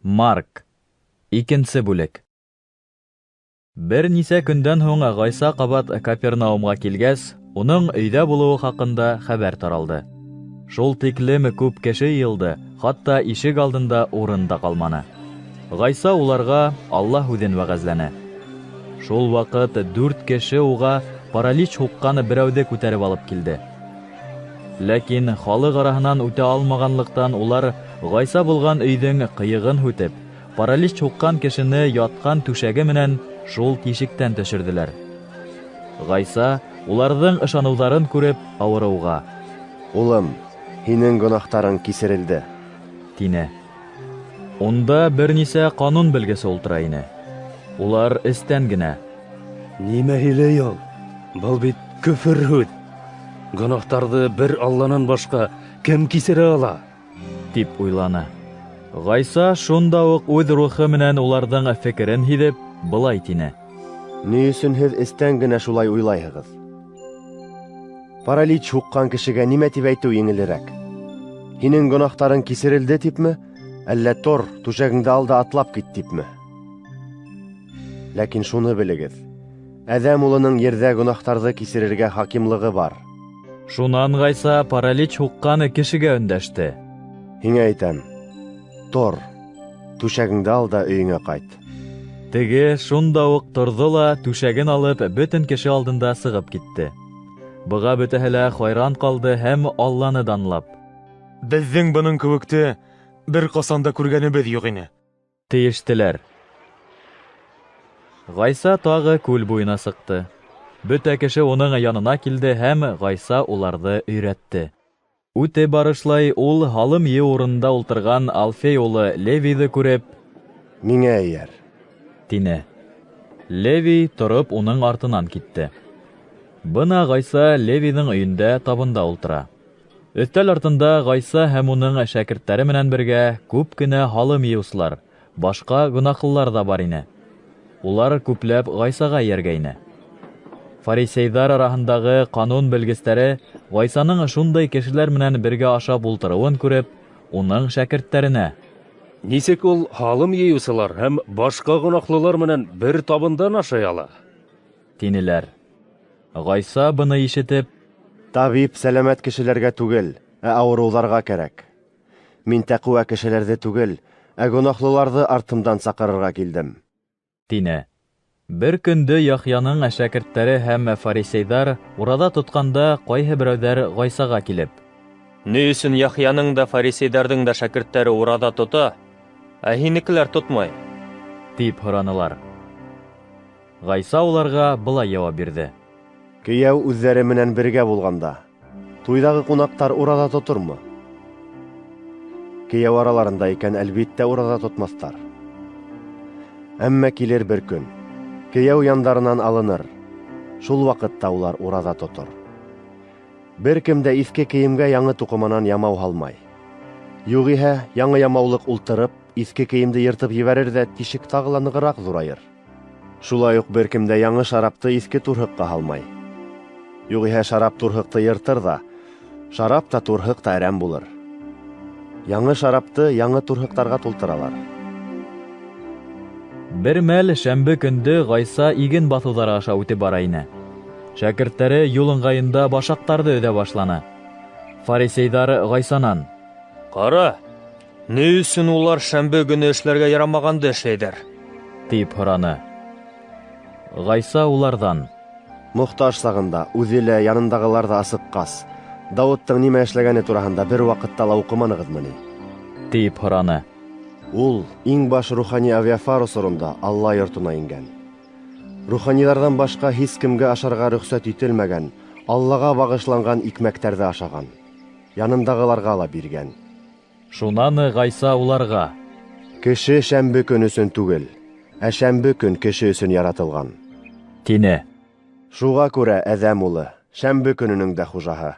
Марк. Икенсе бүлек. Бер нисә көндән һуң Гайса ҡабат Капернаумға килгәс, уның өйдә булыуы хаҡында хәбәр таралды. Шул тиклем күп кеше йыйылды, хатта ишек алдында урын да ҡалманы. Гайса уларға Аллаһ үҙен вәғәзләне. Шул ваҡыт 4 кеше уға паралич һуҡҡан берәүҙе күтәреп алып килде. Ләкин халыҡ араһынан үтә алмағанлыҡтан улар Гайса булған өйҙөң ҡыйығын һүтеп, паралич һуҡҡан кешене ятҡан түшәге менән шул тишектән төшөрҙөләр. Гайса уларҙың ышаныуҙарын күреп ауырыуға: «Улым, һинең гонаһтарың кисерелде», — тине. Унда бер нисә ҡанун белгесе ултыра ине. Улар эстән генә: «Нимә һөйләй ул? Был бит көфөр һүҙ. Гонаһтарҙы бер Алланан башҡа кем кисерә ала?» тип уйланы. Гайса шунда уҡ үҙ рухы менән уларҙың фекерен һиҙеп, былай тине: «Ни өсөн һеҙ эстән генә шулай уйлайһығыҙ? Паралич һуҡҡан кешегә нимә тип әйтеү еңелерәк? Һинең гонаһтарың кисерелде типме, әллә тор, түшәгеңде алда атлап кит типме? Ләкин шуны белегеҙ, Әҙәм улының ерҙә гонаһтарҙы кисерергә хакимлығы бар. Шунан Гайса паралич һуҡҡан кешегә өндәште: Һиңә әйтәм, тор, түшәгеңде ал да өйөңә ҡайт. Теге шунда уҡ торҙо ла түшәген алып бөтөн кеше алдында сығып китте. Быға бөтәһе лә хайран ҡалды һәм Алланы данлап: «Беҙҙең бының кеүекте бер ҡасан да күргәнебеҙ юҡ ине», тиештеләр. Гайса тағы күл буйына сыҡты. Бөтә кеше уның янына килде һәм Гайса уларҙы өйрәтте. Үте барышлай ул һалым йыйыу урынында ултырған Алфей улы Левиҙы күреп: «Миңә эйәр», тине. Леви тороп уның артынан китте. Бына Гайса Левиҙың өйөндә табында ултыра. Өҫтәл артында Гайса һәм уның шәкерттәре менән бергә күп кенә һалым йыйыусылар, башҡа гонаһлылар да бар ине. Улар күпләп Гайсаға эйәргәйне. Фарисейҙар араһындағы ҡанун белгестәре Гайсаның шундай кешеләр менән бергә ашап ултырыуын күреп, уның шәкерттәренә: Нисек ул һалым йыйыусылар һәм башҡа гонаһлылар менән бер табындан ашай ала? тинеләр. Гайса быны ишетеп: «Табип сәләмәт кешеләргә түгел, ә ауырыуҙарға кәрәк. Мин тәҡүә кешеләрҙе түгел, ә гонаһлыларҙы артымдан саҡырырға килдем», тине. Бер көндө Яхьяның шәкерттәре һәм фарисейҙар ураҙа тотҡанда ҡайһы берәүҙәр Гайсаға килеп: «Ни өсөн Яхьяның да фарисейҙарҙың да шәкерттәре ураҙа тота, ә һинекеләр тотмай?» тип һоранылар. Гайса уларға былай яуап бирҙе: «Кейәү үҙҙәре менән бергә булғанда, туйҙағы ҡунаҡтар ураҙа тотормо? Кейәү араларында икән, әлбиттә ураҙа тотмаҫтар. Әммә килер бер көн, кейәү яндарынан алыныр, шул ваҡытта улар ураҙа тотор. Бер кем дә иҫке кейемгә яңы туҡыманан ямау һалмай. Юғиһә, яңы ямаулыҡ ултырып, иҫке кейемде йыртып ебәрер ҙә тишек тағы ла нығыраҡ ҙурайыр. Шулай уҡ бер кем дә яңы шарапты иҫке турһыҡҡа һалмай. Юғиһә, шарап турһыҡты йыртыр ҙа, шарап та турһыҡ та әрәм булыр. Яңы шарапты яңы турһыҡтарға тултыралар». Бер мәл шәмбе көндө Гайса иген баҫыуҙары аша үтеп бара ине. Шәкерттәре юл ыңғайында башаҡтарҙы өҙә башланы. Фарисейҙар Гайсанан: «Ҡара, ни өсөн улар шәмбе көнө эшләргә ярамағанды эшләйҙәр?» тип һораны. Гайса уларҙан: «Мохтаж сағында, үҙе лә янындағылар да асыҡҡас, Дауыттың нимә эшләгәне тураһында бер ваҡытта ла уҡыманығыҙмы ни?» тип һораны. Ул иң баш рухани Авиафар осоронда Алла йортона ингән. Руханиларҙан башҡа һис кемгә ашарға рөхсәт ителмәгән, Аллаға бағышланған икмәктәрҙе ашаған. Янындағыларға ла биргән. Шунан Гайса уларға: «Кеше шәмбе көн өсөн түгел, ә шәмбе көн кеше өсөн яратылған», тине. «Шуға күрә Әҙәм улы шәмбе көнөнөң дә хужаһы».